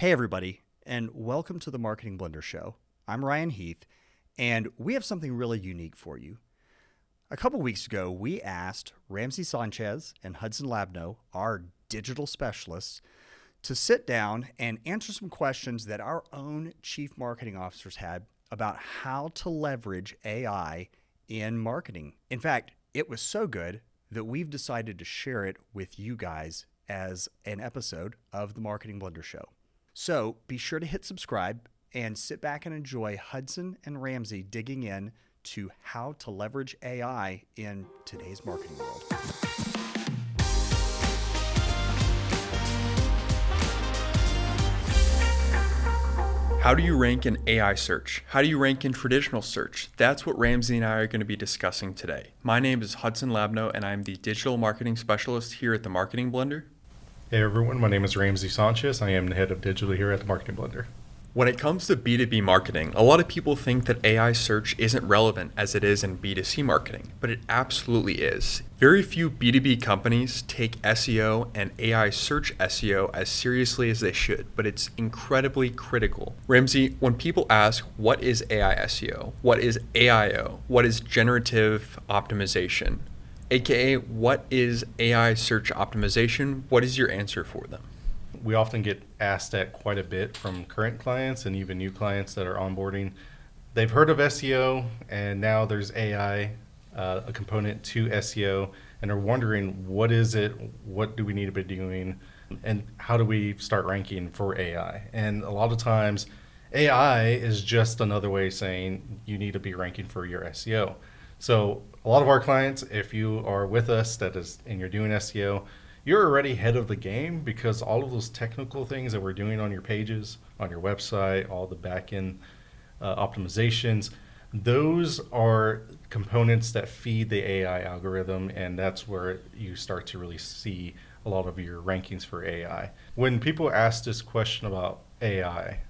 Hey, everybody, and welcome to the Marketing Blender Show. I'm Ryan Heath, and we have something really unique for you. A couple weeks ago, we asked Ramsey Sanchez and Hudson, our digital specialists, to sit down and answer some questions that our own chief marketing officers had about how to leverage AI in marketing. In fact, it was so good that we've decided to share it with you guys as an episode of the Marketing Blender Show. So be sure to hit subscribe and sit back and enjoy Hudson and Ramsey digging in to how to leverage AI in today's marketing world. How do you rank in AI search? How do you rank in traditional search? That's what Ramsey and I are going to be discussing today. My name is Hudson Labno, and I'm the digital marketing specialist here at the Marketing Blender. Hey everyone, my name is Ramsey Sanchez. I am the head of digital here at the Marketing Blender. When it comes to B2B marketing, a lot of people think that AI search isn't relevant as it is in B2C marketing, but it absolutely is. Very few B2B companies take SEO and AI search SEO as seriously as they should, but it's incredibly critical. Ramsey, when people ask, what is AI SEO? What is AIO? What is generative optimization? AKA, what is AI search optimization? What is your answer for them? We often get asked that quite a bit from current clients and even new clients that are onboarding. They've heard of SEO and now there's AI, a component to SEO, and are wondering what is it, what do we need to be doing, and how do we start ranking for AI? And a lot of times AI is just another way of saying you need to be ranking for your SEO. So a lot of our clients, if you are with us and you're doing SEO, you're already ahead of the game because all of those technical things that we're doing on your pages, on your website, all the back-end optimizations, those are components that feed the AI algorithm, and that's where you start to really see a lot of your rankings for AI. When people ask this question about AI,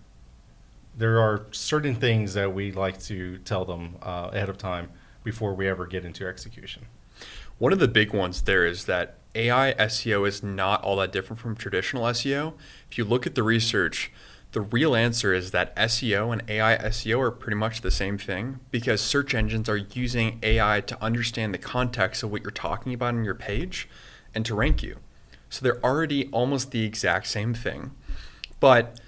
there are certain things that we like to tell them ahead of time before we ever get into execution. One of the big ones there is that AI SEO is not all that different from traditional SEO. If you look at the research, the real answer is that SEO and AI SEO are pretty much the same thing because search engines are using AI to understand the context of what you're talking about on your page and to rank you. So they're already almost the exact same thing. But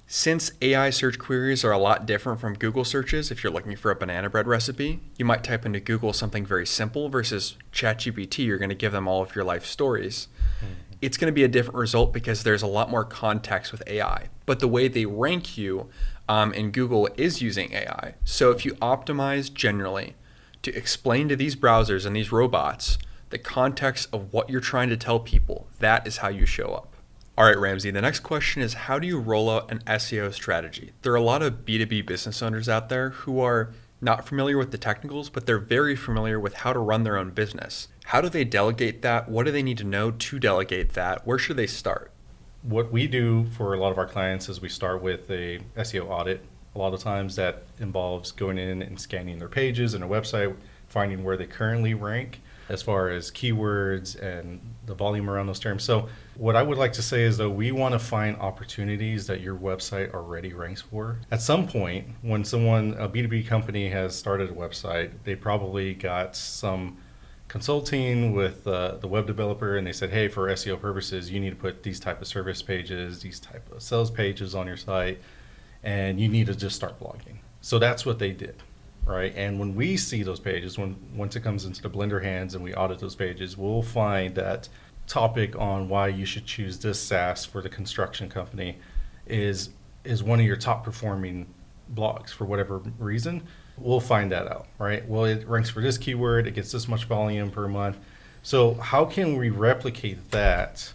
since AI search queries are a lot different from Google searches, if you're looking for a banana bread recipe, you might type into Google something very simple versus ChatGPT, you're going to give them all of your life stories. It's going to be a different result because there's a lot more context with AI. But the way they rank you in Google is using AI. So if you optimize generally to explain to these browsers and these robots the context of what you're trying to tell people, that is how you show up. All right, Ramsey, the next question is how do you roll out an SEO strategy? There are a lot of B2B business owners out there who are not familiar with the technicals, but they're very familiar with how to run their own business. How do they delegate that? What do they need to know to delegate that? Where should they start? What we do for a lot of our clients is we start with a SEO audit. A lot of times that involves going in and scanning their pages and their website, finding where they currently rank as far as keywords and the volume around those terms. So what I would like to say is though, we want to find opportunities that your website already ranks for. At some point, when a B2B company has started a website, they probably got some consulting with the web developer and they said, hey, for SEO purposes, you need to put these type of service pages, these type of sales pages on your site, and you need to just start blogging. So that's what they did. Right, and when we see those pages, once it comes into the Blender hands and we audit those pages, we'll find that topic on why you should choose this SaaS for the construction company is one of your top performing blogs for whatever reason. We'll find that out, right? Well, it ranks for this keyword, it gets this much volume per month. So how can we replicate that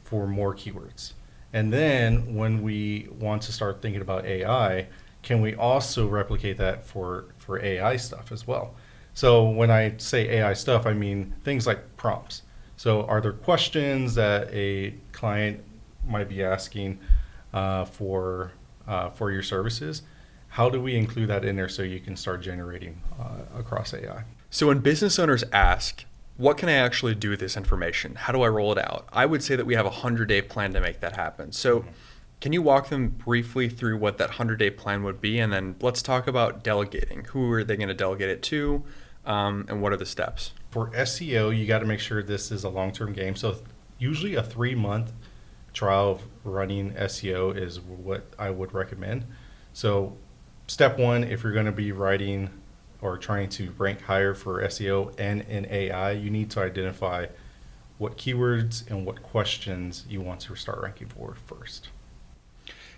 for more keywords? And then when we want to start thinking about AI, can we also replicate that for AI stuff as well? So when I say AI stuff, I mean things like prompts. So are there questions that a client might be asking for your services? How do we include that in there so you can start generating across AI? So when business owners ask, what can I actually do with this information? How do I roll it out? I would say that we have a 100-day plan to make that happen. So Can you walk them briefly through what that 100-day plan would be? And then let's talk about delegating. Who are they going to delegate it to? And what are the steps? For SEO, you got to make sure this is a long-term game. So usually a 3-month trial of running SEO is what I would recommend. So step one, if you're going to be writing or trying to rank higher for SEO and in AI, you need to identify what keywords and what questions you want to start ranking for first.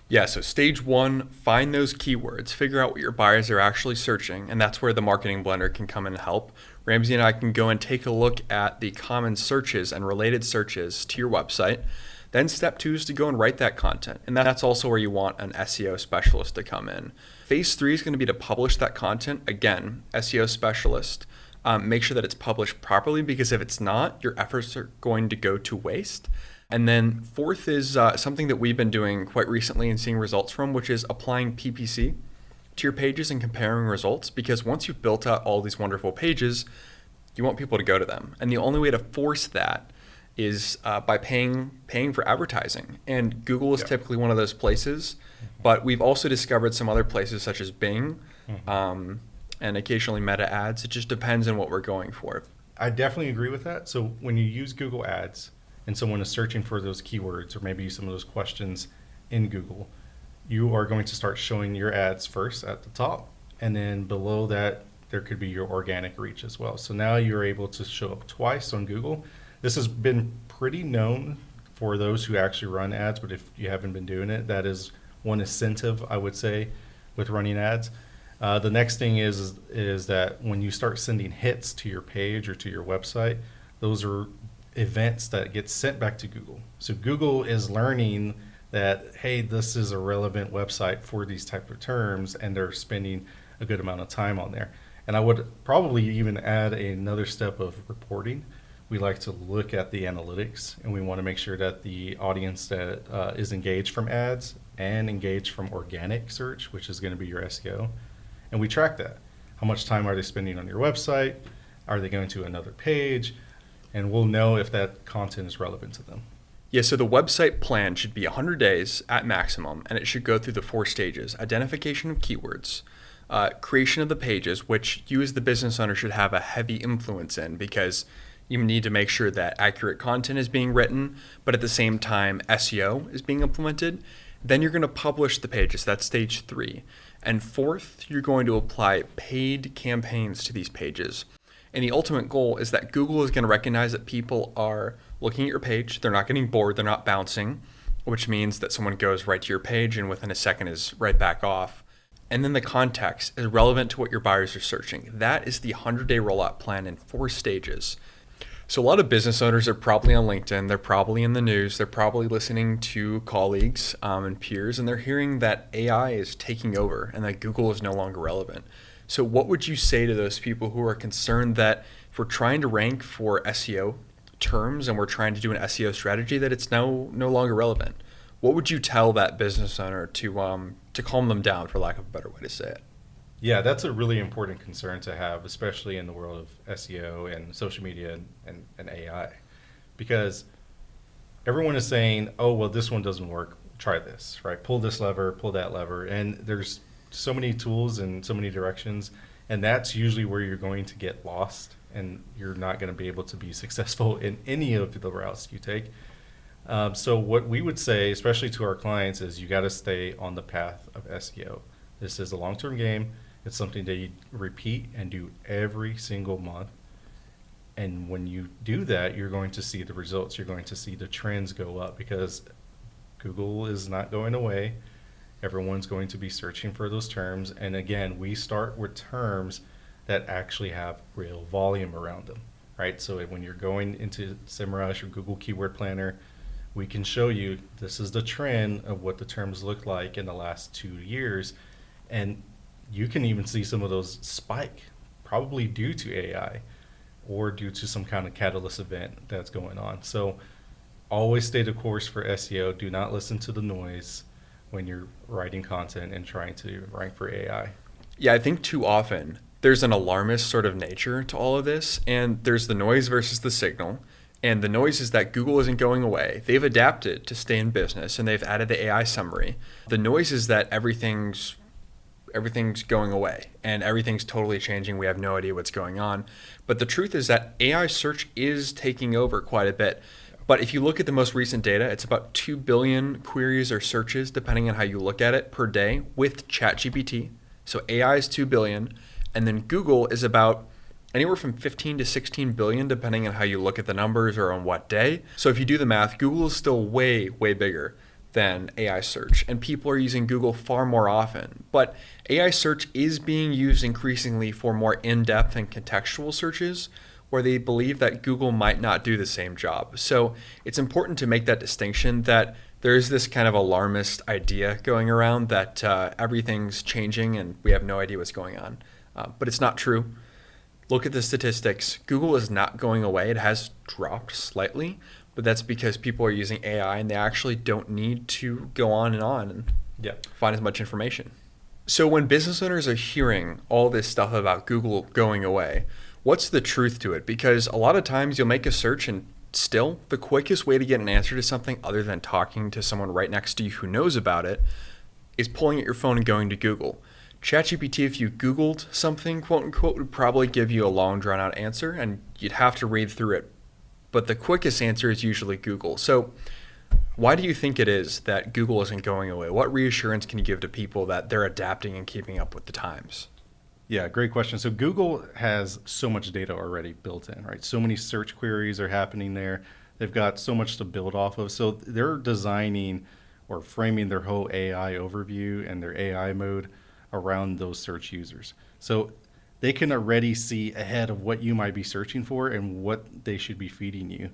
Yeah, so stage one, find those keywords, figure out what your buyers are actually searching, and that's where the marketing blender can come in and help. Ramsey and I can go and take a look at the common searches and related searches to your website. Then step two is to go and write that content, and that's also where you want an SEO specialist to come in. Phase three is going to be to publish that content. Again, SEO specialist. Make sure that it's published properly, because if it's not, your efforts are going to go to waste. And then fourth is something that we've been doing quite recently and seeing results from, which is applying PPC to your pages and comparing results. Because once you've built out all these wonderful pages, you want people to go to them. And the only way to force that is by paying for advertising. And Google is typically one of those places, but we've also discovered some other places such as Bing and occasionally Meta ads. It just depends on what we're going for. I definitely agree with that. So when you use Google Ads and someone is searching for those keywords or maybe some of those questions in Google, you are going to start showing your ads first at the top, and then below that there could be your organic reach as well. So now you're able to show up twice on Google. This has been pretty known for those who actually run ads, but if you haven't been doing it, that is one incentive, I would say, with running ads. The next thing is that when you start sending hits to your page or to your website, those are events that get sent back to Google. So Google is learning that, hey, this is a relevant website for these type of terms, and they're spending a good amount of time on there. And I would probably even add another step of reporting. We like to look at the analytics, and we want to make sure that the audience that is engaged from ads and engaged from organic search, which is going to be your SEO, and we track that. How much time are they spending on your website? Are they going to another page? And we'll know if that content is relevant to them. Yeah, so the website plan should be 100 days at maximum, and it should go through the 4 stages: identification of keywords, creation of the pages, which you as the business owner should have a heavy influence in, because you need to make sure that accurate content is being written, but at the same time SEO is being implemented. Then you're going to publish the pages. That's stage 3. And fourth, you're going to apply paid campaigns to these pages. And the ultimate goal is that Google is going to recognize that people are looking at your page. They're not getting bored. They're not bouncing, which means that someone goes right to your page and within a second is right back off. And then the context is relevant to what your buyers are searching. That is the 100-day rollout plan in 4 stages. So a lot of business owners are probably on LinkedIn. They're probably in the news. They're probably listening to colleagues and peers, and they're hearing that AI is taking over and that Google is no longer relevant. So what would you say to those people who are concerned that if we're trying to rank for SEO terms and we're trying to do an SEO strategy, that it's no longer relevant? What would you tell that business owner to calm them down, for lack of a better way to say it? Yeah, that's a really important concern to have, especially in the world of SEO and social media and AI, because everyone is saying, oh, well, this one doesn't work. Try this, right? Pull this lever, pull that lever. And there's so many tools and so many directions. And that's usually where you're going to get lost, and you're not going to be able to be successful in any of the routes you take. So what we would say, especially to our clients, is you got to stay on the path of SEO. This is a long-term game. It's something that you repeat and do every single month. And when you do that, you're going to see the results. You're going to see the trends go up, because Google is not going away. Everyone's going to be searching for those terms. And again, we start with terms that actually have real volume around them, right? So when you're going into SEMrush or Google Keyword Planner, we can show you this is the trend of what the terms look like in the last 2 years. And you can even see some of those spike, probably due to AI or due to some kind of catalyst event that's going on. So always stay the course for SEO. Do not listen to the noise when you're writing content and trying to rank for AI. Yeah, I think too often there's an alarmist sort of nature to all of this, and there's the noise versus the signal. And the noise is that Google isn't going away. They've adapted to stay in business, and they've added the AI summary. The noise is that everything's going away and everything's totally changing. We have no idea what's going on. But the truth is that AI search is taking over quite a bit. But if you look at the most recent data, it's about 2 billion queries or searches, depending on how you look at it, per day with ChatGPT. So AI is 2 billion. And then Google is about anywhere from 15 to 16 billion, depending on how you look at the numbers or on what day. So if you do the math, Google is still way, way bigger than AI search, and people are using Google far more often. But AI search is being used increasingly for more in-depth and contextual searches where they believe that Google might not do the same job. So it's important to make that distinction that there's this kind of alarmist idea going around that everything's changing and we have no idea what's going on. But it's not true. Look at the statistics. Google is not going away. It has dropped slightly, but that's because people are using AI and they actually don't need to go on and find as much information. So when business owners are hearing all this stuff about Google going away, what's the truth to it? Because a lot of times you'll make a search and still the quickest way to get an answer to something other than talking to someone right next to you who knows about it is pulling out your phone and going to Google. ChatGPT, if you Googled something, quote unquote, would probably give you a long drawn out answer and you'd have to read through it. But the quickest answer is usually Google. So why do you think it is that Google isn't going away? What reassurance can you give to people that they're adapting and keeping up with the times? Yeah, great question. So Google has so much data already built in, right? So many search queries are happening there. They've got so much to build off of. So they're designing or framing their whole AI overview and their AI mode around those search users. So they can already see ahead of what you might be searching for and what they should be feeding you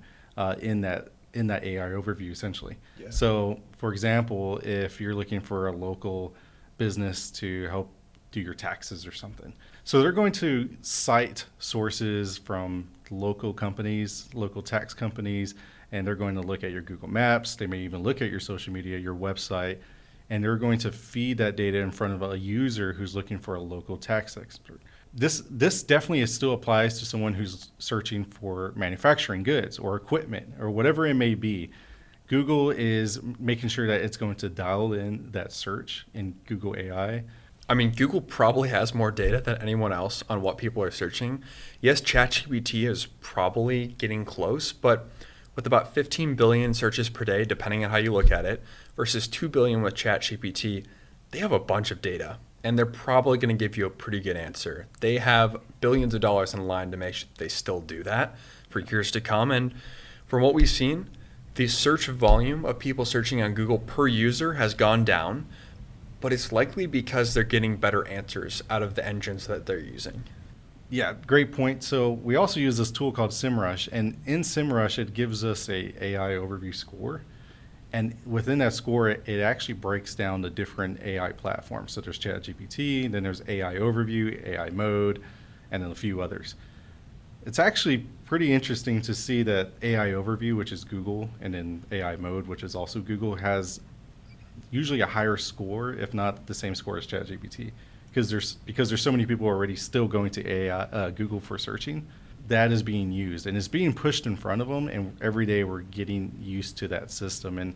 in that AI overview, essentially. Yeah. So, for example, if you're looking for a local business to help do your taxes or something, so they're going to cite sources from local companies, local tax companies, and they're going to look at your Google Maps. They may even look at your social media, your website, and they're going to feed that data in front of a user who's looking for a local tax expert. This definitely still applies to someone who's searching for manufacturing goods or equipment or whatever it may be. Google is making sure that it's going to dial in that search in Google AI. I mean, Google probably has more data than anyone else on what people are searching. Yes, ChatGPT is probably getting close, but with about 15 billion searches per day, depending on how you look at it, versus 2 billion with ChatGPT, they have a bunch of data. And they're probably going to give you a pretty good answer. They have billions of dollars in line to make sure they still do that for years to come. And from what we've seen, the search volume of people searching on Google per user has gone down, but it's likely because they're getting better answers out of the engines that they're using. Yeah, great point. So we also use this tool called SEMrush, and in SEMrush, it gives us a AI overview score. And within that score, it actually breaks down the different AI platforms. So there's ChatGPT, then there's AI Overview, AI Mode, and then a few others. It's actually pretty interesting to see that AI Overview, which is Google, and then AI Mode, which is also Google, has usually a higher score, if not the same score as ChatGPT, because there's so many people already still going to Google for searching. That is being used and it's being pushed in front of them, and every day we're getting used to that system, and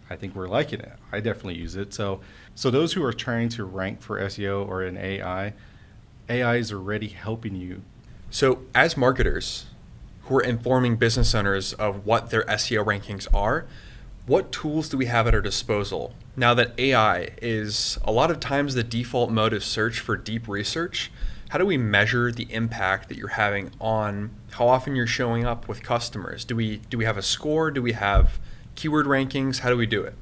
I think we're liking it. I definitely use it. So those who are trying to rank for SEO or in AI is already helping you. So as marketers who are informing business owners of what their SEO rankings are, what tools do we have at our disposal now that AI is a lot of times the default mode of search for deep research? How do we measure the impact that you're having on how often you're showing up with customers? Do we have a score? Do we have keyword rankings? How do we do it?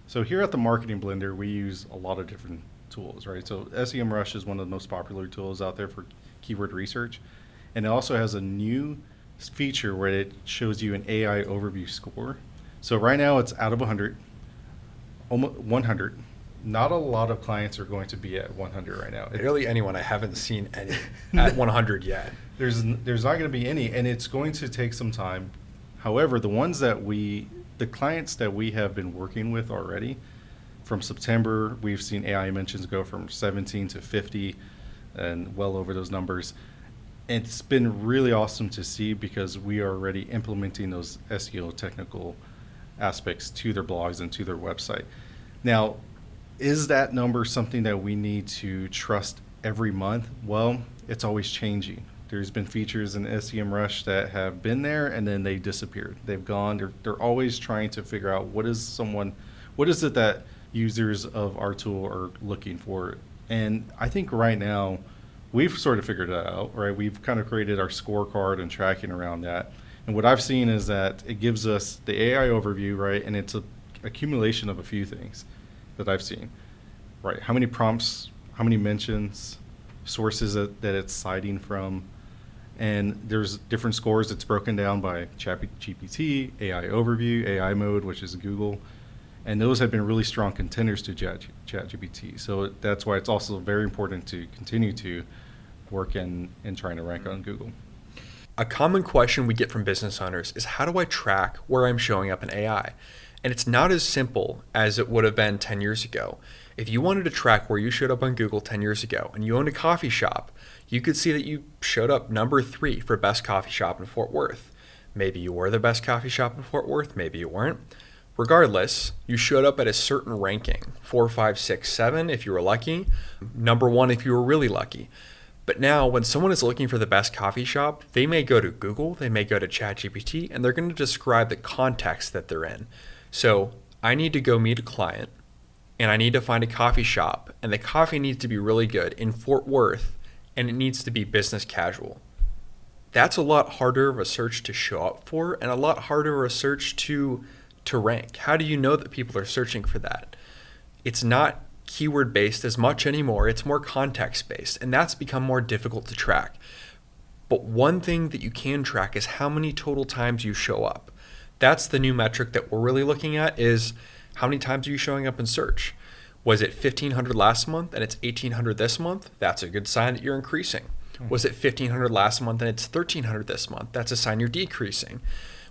So here at the Marketing Blender, we use a lot of different tools, right? So SEMrush is one of the most popular tools out there for keyword research. And it also has a new feature where it shows you an AI overview score. So right now it's out of 100, almost 100. Not a lot of clients are going to be at 100 right now. Barely anyone. I haven't seen any at 100 yet. There's not going to be any, and it's going to take some time. However, the clients that we have been working with already, from September, we've seen AI mentions go from 17 to 50 and well over those numbers. It's been really awesome to see because we are already implementing those SEO technical aspects to their blogs and to their website. Now, is that number something that we need to trust every month? Well, it's always changing. There's been features in SEMrush that have been there and then they disappeared. They've gone. They're always trying to figure out what is it that users of our tool are looking for. And I think right now we've sort of figured that out, right? We've kind of created our scorecard and tracking around that. And what I've seen is that it gives us the AI overview, right? And it's a accumulation of a few things that I've seen, right? How many prompts, how many mentions, sources that it's citing from, and there's different scores. It's broken down by ChatGPT, AI overview, AI mode, which is Google, and those have been really strong contenders to ChatGPT. So that's why it's also very important to continue to work in trying to rank on Google. A common question we get from business owners is, how do I track where I'm showing up in AI? And it's not as simple as it would have been 10 years ago. If you wanted to track where you showed up on Google 10 years ago and you owned a coffee shop, you could see that you showed up number 3 for best coffee shop in Fort Worth. Maybe you were the best coffee shop in Fort Worth, maybe you weren't. Regardless, you showed up at a certain ranking, 4, 5, 6, 7 if you were lucky, number 1 if you were really lucky. But now when someone is looking for the best coffee shop, they may go to Google, they may go to ChatGPT, and they're going to describe the context that they're in. So I need to go meet a client and I need to find a coffee shop, and the coffee needs to be really good in Fort Worth, and it needs to be business casual. That's a lot harder of a search to show up for and a lot harder of a search to rank. How do you know that people are searching for that? It's not keyword based as much anymore. It's more context based, and that's become more difficult to track. But one thing that you can track is how many total times you show up. That's the new metric that we're really looking at, is how many times are you showing up in search? Was it 1,500 last month and it's 1,800 this month? That's a good sign that you're increasing. Was it 1,500 last month and it's 1,300 this month? That's a sign you're decreasing.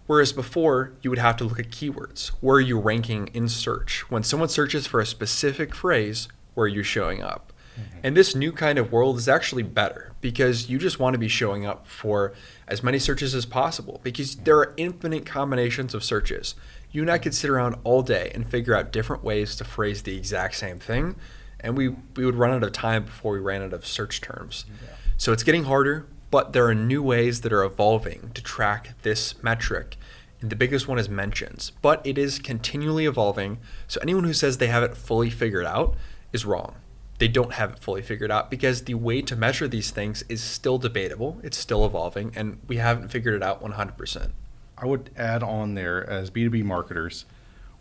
Whereas before, you would have to look at keywords. Where are you ranking in search? When someone searches for a specific phrase, where are you showing up? And this new kind of world is actually better because you just want to be showing up for as many searches as possible, because there are infinite combinations of searches. You and I could sit around all day and figure out different ways to phrase the exact same thing, and we would run out of time before we ran out of search terms. Yeah. So it's getting harder, but there are new ways that are evolving to track this metric. And the biggest one is mentions, but it is continually evolving. So anyone who says they have it fully figured out is wrong. They don't have it fully figured out because the way to measure these things is still debatable. It's still evolving, and we haven't figured it out 100%. I would add on there, as B2B marketers,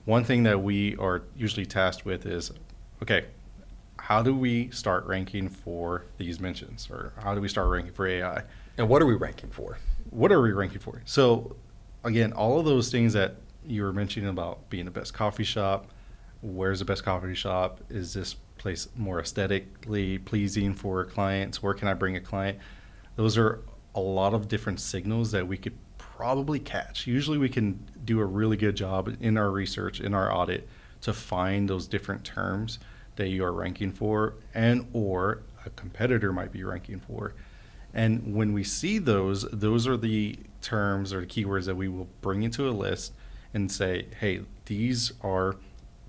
one thing that we are usually tasked with is, okay, how do we start ranking for these mentions, or how do we start ranking for AI? And what are we ranking for? What are we ranking for? So again, all of those things that you were mentioning about being the best coffee shop, where's the best coffee shop? Is this place more aesthetically pleasing for clients? Where can I bring a client? Those are a lot of different signals that we could probably catch. Usually we can do a really good job in our research, in our audit, to find those different terms that you are ranking for and or a competitor might be ranking for. And when we see those are the terms or the keywords that we will bring into a list and say, hey, these are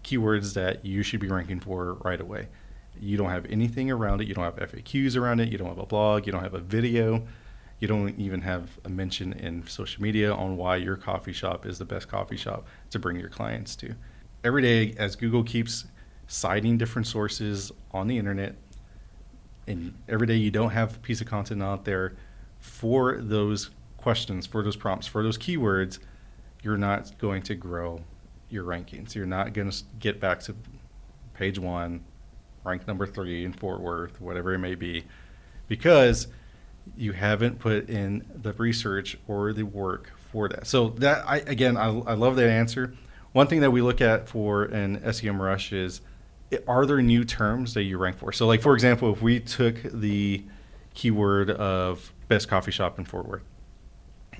keywords that you should be ranking for right away. You don't have anything around it. You don't have FAQs around it. You don't have a blog. You don't have a video. You don't even have a mention in social media on why your coffee shop is the best coffee shop to bring your clients to. Every day, as Google keeps citing different sources on the internet, and every day you don't have a piece of content out there for those questions, for those prompts, for those keywords, you're not going to grow your rankings. You're not going to get back to page 1, rank number 3 in Fort Worth, whatever it may be, because you haven't put in the research or the work for that. So that I love that answer. One thing that we look at for an SEMrush is, are there new terms that you rank for? So like, for example, if we took the keyword of best coffee shop in Fort Worth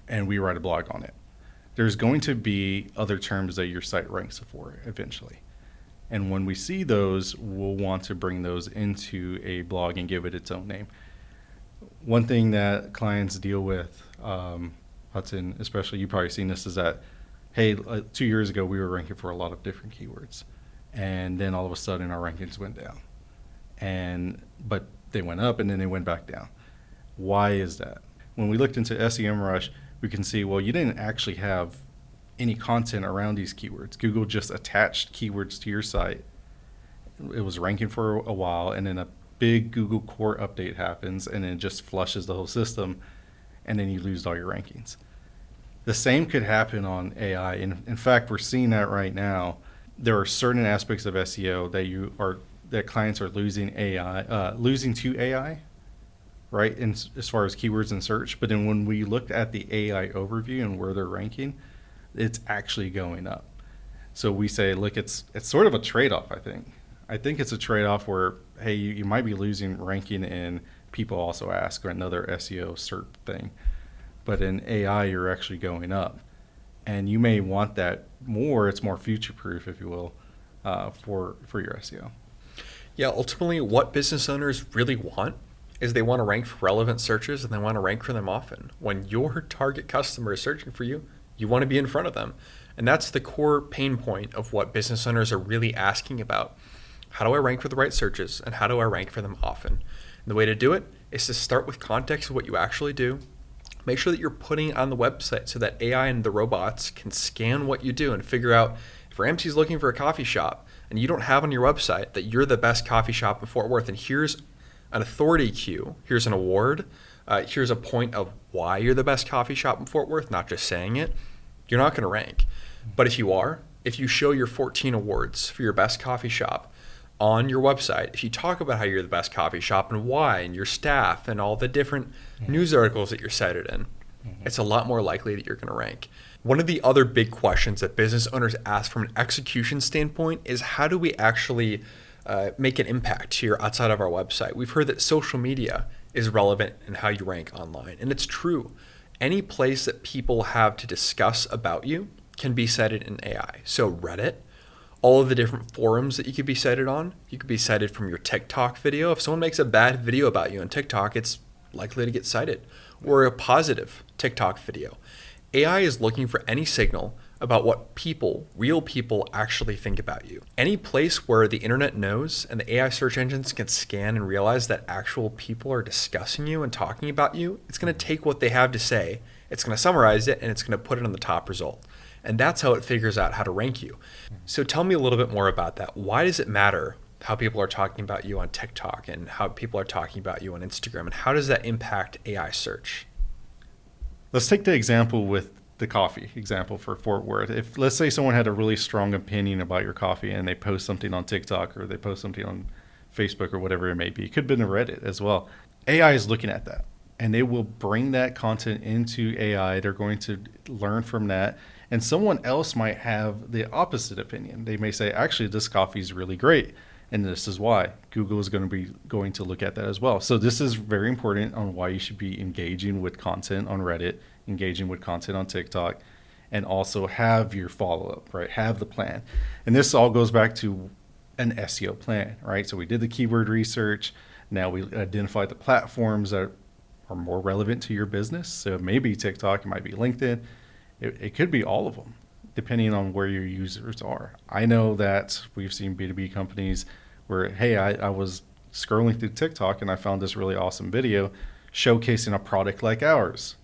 and we write a blog on it, there's going to be other terms that your site ranks for eventually. And when we see those, we'll want to bring those into a blog and give it its own name. One thing that clients deal with, Hudson, especially, you've probably seen this, is that, hey, 2 years ago we were ranking for a lot of different keywords, and then all of a sudden our rankings went down, but they went up and then they went back down. Why is that? When we looked into SEMrush, we can see, well, you didn't actually have any content around these keywords. Google just attached keywords to your site. It was ranking for a while, and then a big Google core update happens, and then it just flushes the whole system, and then you lose all your rankings. The same could happen on AI. And in fact, we're seeing that right now. There are certain aspects of SEO that clients are losing to AI, right? And as far as keywords and search, but then when we looked at the AI overview and where they're ranking, it's actually going up. So we say, look, it's sort of a trade-off, I think. I think it's a trade-off where, hey, you might be losing ranking in people also ask, or another SEO cert thing. But in AI, you're actually going up. And you may want that more. It's more future-proof, if you will, for your SEO. Yeah, ultimately, what business owners really want is they want to rank for relevant searches, and they want to rank for them often. When your target customer is searching for you, you want to be in front of them. And that's the core pain point of what business owners are really asking about. How do I rank for the right searches, and how do I rank for them often? And the way to do it is to start with context of what you actually do. Make sure that you're putting it on the website so that AI and the robots can scan what you do and figure out if Ramsey's looking for a coffee shop and you don't have on your website that you're the best coffee shop in Fort Worth, and here's an authority cue, here's an award, here's a point of why you're the best coffee shop in Fort Worth, not just saying it, you're not going to rank. But if you show your 14 awards for your best coffee shop on your website, if you talk about how you're the best coffee shop and why, and your staff and all the different news articles that you're cited in, it's a lot more likely that you're going to rank. One of the other big questions that business owners ask from an execution standpoint is, how do we actually make an impact here outside of our website? We've heard that social media is relevant in how you rank online, and it's true. Any place that people have to discuss about you can be cited in AI. So Reddit, all of the different forums that you could be cited on, you could be cited from your TikTok video. If someone makes a bad video about you on TikTok, it's likely to get cited, or a positive TikTok video. AI is looking for any signal about what real people actually think about you. Any place where the internet knows and the AI search engines can scan and realize that actual people are discussing you and talking about you, it's going to take what they have to say, it's going to summarize it, and it's going to put it on the top result. And that's how it figures out how to rank you. So tell me a little bit more about that. Why does it matter how people are talking about you on TikTok and how people are talking about you on Instagram, and how does that impact AI search? Let's take the example with the coffee example for Fort Worth. If, let's say, someone had a really strong opinion about your coffee and they post something on TikTok or they post something on Facebook or whatever it may be, it could have been Reddit as well. AI is looking at that, and they will bring that content into AI. They're going to learn from that. And someone else might have the opposite opinion. They may say, actually, this coffee is really great, and this is why. Google is going to look at that as well. So this is very important on why you should be engaging with content on Reddit, engaging with content on TikTok, and also have your follow-up, right? Have the plan. And this all goes back to an SEO plan, right? So we did the keyword research. Now we identified the platforms that are more relevant to your business. So it may be TikTok, it might be LinkedIn. It could be all of them, depending on where your users are. I know that we've seen B2B companies where, hey, I was scrolling through TikTok and I found this really awesome video showcasing a product like ours.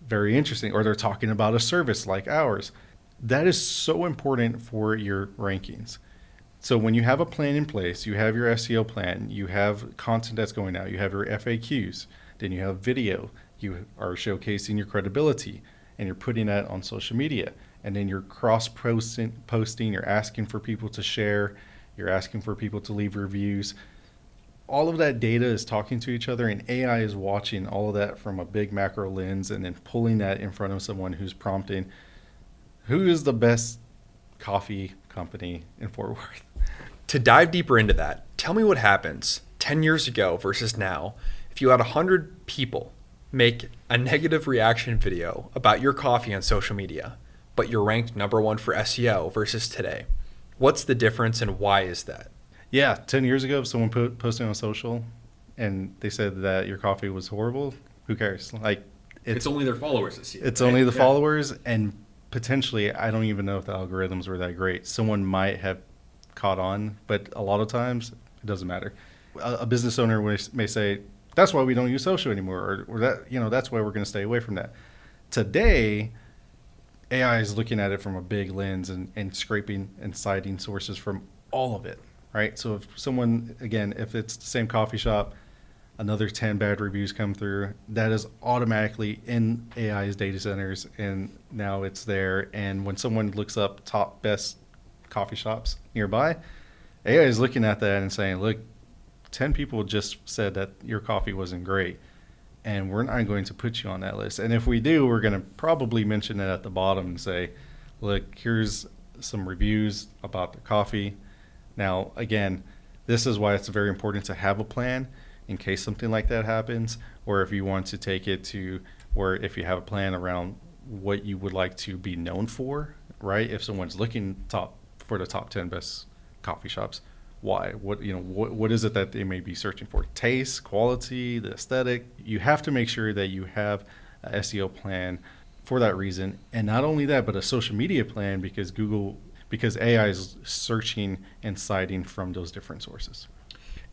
Very interesting. Or they're talking about a service like ours. That is so important for your rankings. So when you have a plan in place, you have your SEO plan, you have content that's going out, you have your FAQs, then you have video, you are showcasing your credibility, and you're putting that on social media. And then you're cross-posting, you're asking for people to share, you're asking for people to leave reviews. All of that data is talking to each other, and AI is watching all of that from a big macro lens and then pulling that in front of someone who's prompting, who is the best coffee company in Fort Worth? To dive deeper into that, tell me what happens 10 years ago versus now if you had 100 people make a negative reaction video about your coffee on social media, but you're ranked #1 for SEO versus today. What's the difference, and why is that? Yeah, 10 years ago, if someone posting on social, and they said that your coffee was horrible, who cares? Like, It's only their followers that see it. it's only the followers, and potentially, I don't even know if the algorithms were that great. Someone might have caught on, but a lot of times it doesn't matter. A business owner may say, that's why we don't use social anymore, or that, that's why we're going to stay away from that. Today, AI is looking at it from a big lens and scraping and citing sources from all of it, right? So if someone, again, if it's the same coffee shop, another 10 bad reviews come through, that is automatically in AI's data centers, and now it's there. And when someone looks up top best coffee shops nearby, AI is looking at that and saying, look, 10 people just said that your coffee wasn't great, and we're not going to put you on that list. And if we do, we're going to probably mention it at the bottom and say, look, here's some reviews about the coffee. Now, again, this is why it's very important to have a plan in case something like that happens, or if you want to take it to where if you have a plan around what you would like to be known for, right? If someone's looking for the top 10 best coffee shops, why? What is it that they may be searching for? Taste, quality, the aesthetic. You have to make sure that you have a SEO plan for that reason. And not only that, but a social media plan, because AI is searching and citing from those different sources.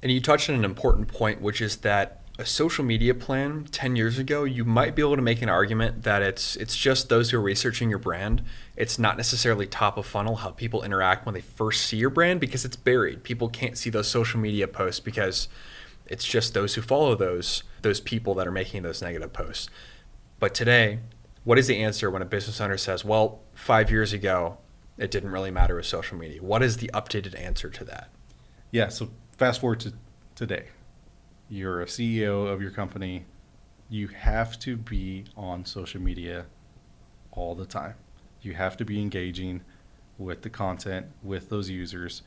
And you touched on an important point, which is that a social media plan 10 years ago, you might be able to make an argument that it's just those who are researching your brand. It's not necessarily top of funnel, how people interact when they first see your brand, because it's buried. People can't see those social media posts because it's just those who follow those people that are making those negative posts. But today, what is the answer when a business owner says, well, 5 years ago, it didn't really matter with social media? What is the updated answer to that? Yeah, so fast forward to today. You're a CEO of your company. You have to be on social media all the time. You have to be engaging with the content, with those users.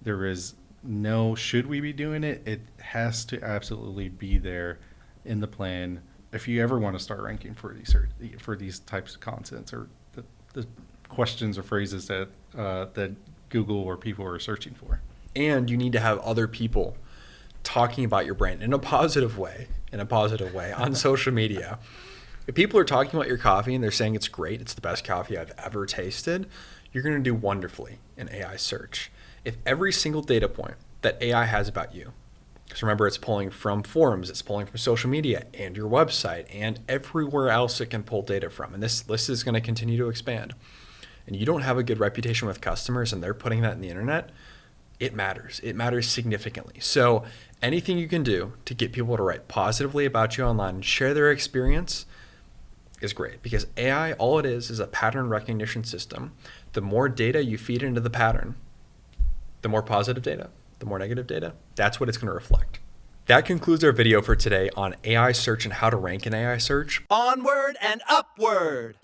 There is no, should we be doing it? It has to absolutely be there in the plan if you ever want to start ranking for these types of contents, or the questions or phrases that Google or people are searching for. And you need to have other people talking about your brand in a positive way on social media. If people are talking about your coffee and they're saying it's great, it's the best coffee I've ever tasted, you're going to do wonderfully in AI search. If every single data point that AI has about you, because remember, it's pulling from forums, it's pulling from social media and your website and everywhere else it can pull data from, and this list is going to continue to expand, and you don't have a good reputation with customers and they're putting that in the internet, it matters. It matters significantly. So anything you can do to get people to write positively about you online and share their experience is great, because AI, all it is a pattern recognition system. The more data you feed into the pattern, the more positive data, the more negative data, that's what it's going to reflect. That concludes our video for today on AI search and how to rank in AI search. Onward and upward.